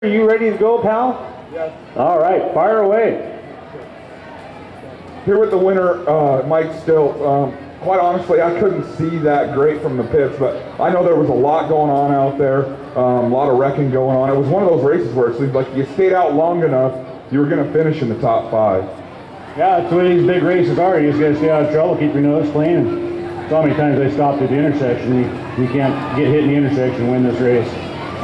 Are you ready to go, pal? Yes. All right, fire away. Here with the winner, Mike Stilt. Quite honestly, I couldn't see that great from the pits, but I know there was a lot going on out there, a lot of wrecking going on. It was one of those races where it seemed like you stayed out long enough, you were going to finish in the top 5. Yeah, it's one of these big races are. You just got to stay out of trouble, keep your nose clean. So many times I stopped at the intersection. You can't get hit in the intersection and win this race.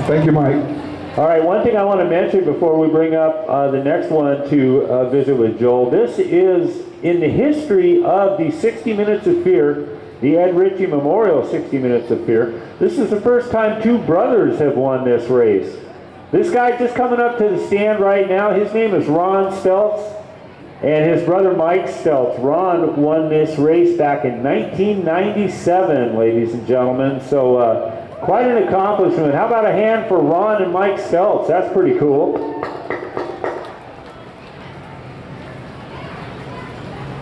Thank you, Mike. All right, one thing I want to mention before we bring up the next one to visit with Joel. This is in the history of the 60 Minutes of Fear, the Ed Ritchie Memorial 60 Minutes of Fear. This is the first time 2 brothers have won this race. This guy just coming up to the stand right now, his name is Ron Stelz, and his brother Mike Stelz. Ron won this race back in 1997, ladies and gentlemen. So quite an accomplishment. How about a hand for Ron and Mike Stelz? That's pretty cool.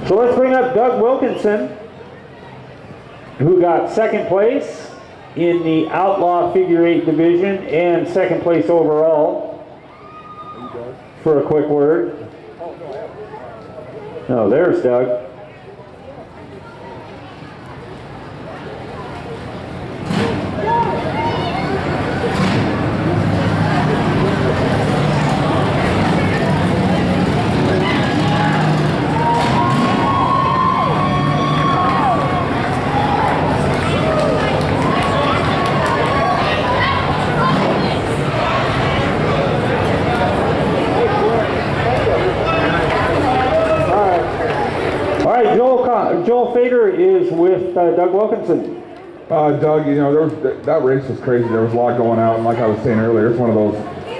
So let's bring up Doug Wilkinson, who got 2nd place in the Outlaw Figure 8 division and 2nd place overall, for a quick word. Oh, there's Doug. Joel Fader is with Doug Wilkinson. Doug, you know, that race was crazy. There was a lot going out, and like I was saying earlier, it's one of those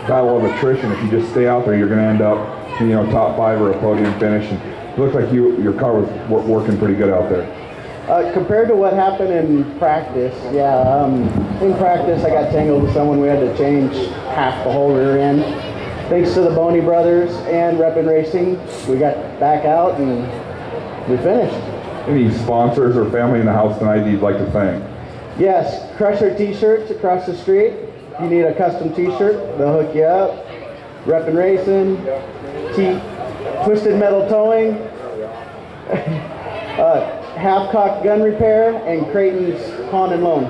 battle of attrition. If you just stay out there, you're going to end up, you know, top 5 or a podium finish. And it looked like your car was working pretty good out there. Compared to what happened in practice, yeah, in practice I got tangled with someone. We had to change half the whole rear end. Thanks to the Boney brothers and Reppin' Racing, we got back out and we finished. Any sponsors or family in the house tonight you'd like to thank? Yes, Crusher T-shirts across the street. If you need a custom T-shirt, they'll hook you up. Reppin' Racing, Twisted Metal Towing, Half Cock Gun Repair, and Creighton's Pawn and Loan.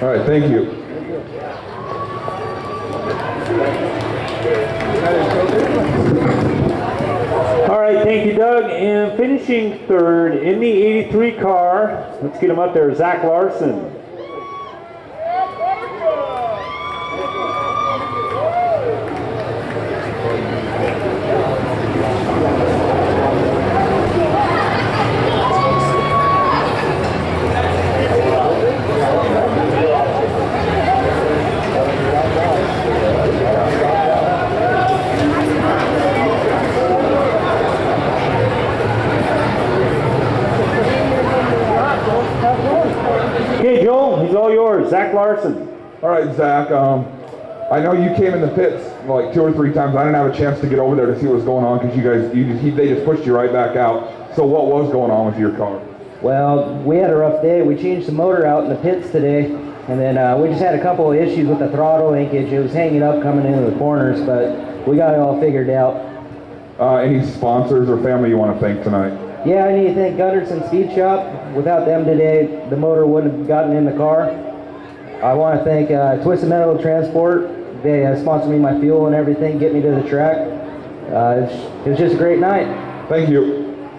All right, thank you. All right, thank you, Doug. And finishing 3rd in the 83 car, let's get him up there, Zach Larson. Okay, Joel, he's all yours. Zach Larson. All right, Zach. I know you came in the pits like 2 or 3 times. I didn't have a chance to get over there to see what was going on because they just pushed you right back out. So what was going on with your car? Well, we had a rough day. We changed the motor out in the pits today, and then we just had a couple of issues with the throttle linkage. It was hanging up coming into the corners, but we got it all figured out. Any sponsors or family you want to thank tonight? Yeah, I need to thank Gunderson Speed Shop. Without them today, the motor wouldn't have gotten in the car. I want to thank Twisted Metal Transport. They sponsored me my fuel and everything, get me to the track. It was just a great night. Thank you.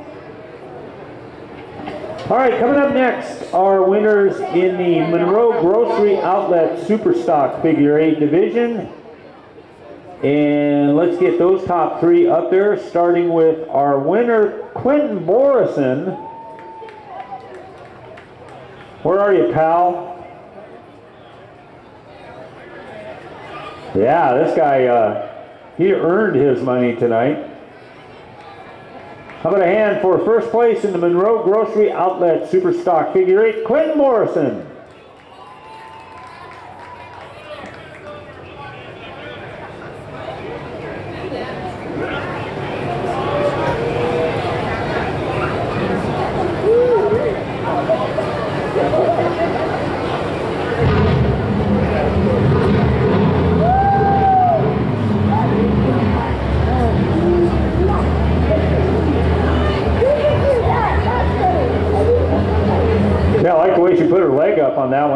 All right, coming up next are winners in the Monroe Grocery Outlet Superstock Figure 8 division. And let's get those top 3 up there, starting with our winner, Quentin Morrison. Where are you, pal? Yeah, this guy, he earned his money tonight. How about a hand for 1st place in the Monroe Grocery Outlet Superstock Figure 8, Quentin Morrison.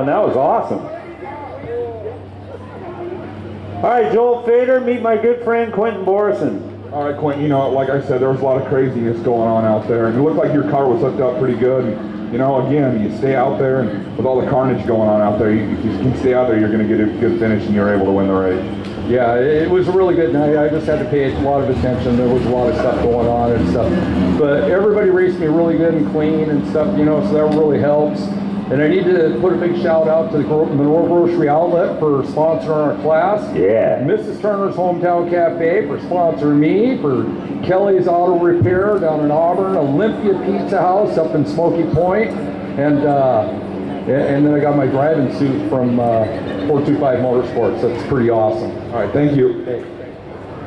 and that was awesome. All right, Joel Fader, meet my good friend Quentin Borison. All right, Quentin, you know, like I said, there was a lot of craziness going on out there, and it looked like your car was hooked up pretty good. And, you know, again, you stay out there, and with all the carnage going on out there, if you can stay out there, you're going to get a good finish, and you're able to win the race. Yeah, it was a really good night. I just had to pay a lot of attention. There was a lot of stuff going on and stuff. But everybody raced me really good and clean and stuff, you know, so that really helps. And I need to put a big shout out to the Monroe Grocery Outlet for sponsoring our class. Yeah. Mrs. Turner's Hometown Cafe for sponsoring me, for Kelly's Auto Repair down in Auburn, Olympia Pizza House up in Smoky Point, and then I got my driving suit from 425 Motorsports. That's pretty awesome. All right, thank you.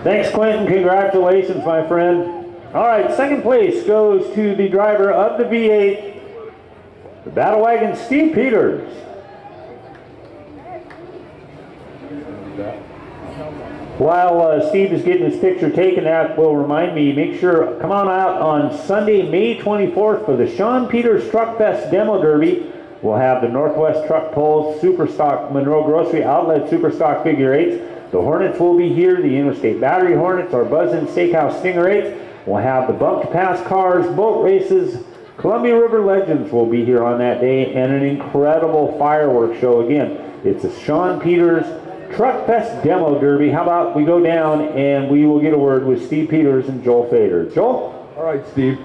Thanks, Quentin. Congratulations, my friend. All right, second place goes to the driver of the V8, the Battle Wagon, Steve Peters. While Steve is getting his picture taken, that will remind me, make sure, come on out on Sunday, May 24th for the Sean Peters Truck Fest Demo Derby. We'll have the Northwest Truck Pulls, Superstock, Monroe Grocery Outlet, Superstock Figure 8s. The Hornets will be here, the Interstate Battery Hornets, our Buzzin' Steakhouse Stinger 8s. We'll have the Bump to Pass cars, boat races. Columbia River Legends will be here on that day, and an incredible fireworks show again. It's a Sean Peters Truck Fest Demo Derby. How about we go down and we will get a word with Steve Peters and Joel Fader. Joel? All right, Steve.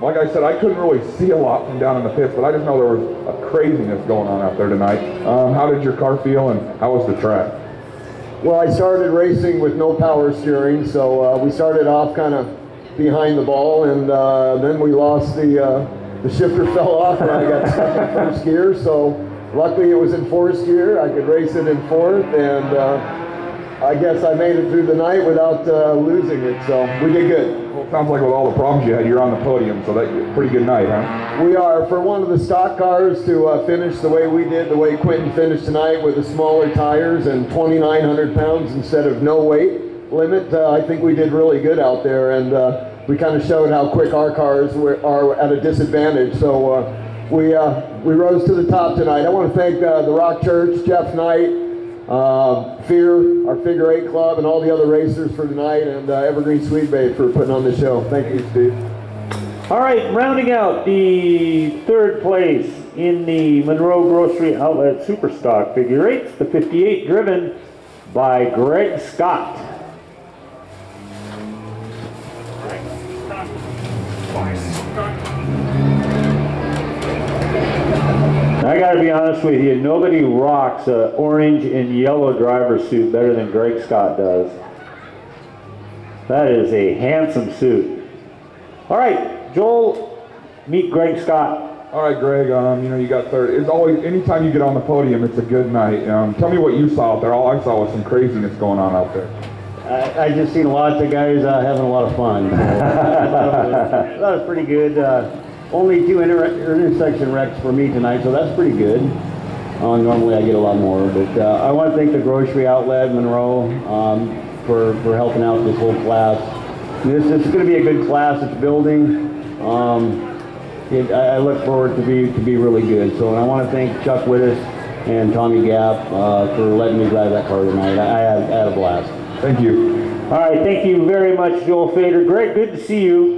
Like I said, I couldn't really see a lot from down in the pits, but I just know there was a craziness going on out there tonight. How did your car feel, and how was the track? Well, I started racing with no power steering, so we started off kind of behind the ball, and then we lost the shifter fell off, and I got stuck in first gear. So luckily, it was in fourth gear. I could race it in fourth, and I guess I made it through the night without losing it. So we did good. Well, it sounds like with all the problems you had, you're on the podium, so that's a pretty good night, huh? We are. For one of the stock cars to finish the way we did, the way Quentin finished tonight with the smaller tires and 2,900 pounds instead of no weight limit, I think we did really good out there, and we kind of showed how quick our cars are at a disadvantage. So we rose to the top tonight. I want to thank the Rock Church, Jeff Knight, Fear, our Figure 8 Club, and all the other racers for tonight, and Evergreen Speedway for putting on the show. Thank you, Steve. All right, rounding out the third place in the Monroe Grocery Outlet Superstock Figure 8s, the 58 driven by Greg Scott. I gotta be honest with you, nobody rocks an orange and yellow driver's suit better than Greg Scott does. That is a handsome suit. All right, Joel, meet Greg Scott. All right, Greg, you know, you got third. It's always, anytime you get on the podium, it's a good night. Tell me what you saw out there. All I saw was some craziness going on out there. I just seen lots of guys having a lot of fun. So that was pretty good. Only 2 intersection wrecks for me tonight, so that's pretty good. Normally I get a lot more, but I want to thank the Grocery Outlet Monroe for helping out this whole class. This is going to be a good class. It's building. I look forward to be really good. So I want to thank Chuck Wittes and Tommy Gap for letting me drive that car tonight. I had a blast. Thank you. All right, thank you very much, Joel Fader. Greg, good to see you.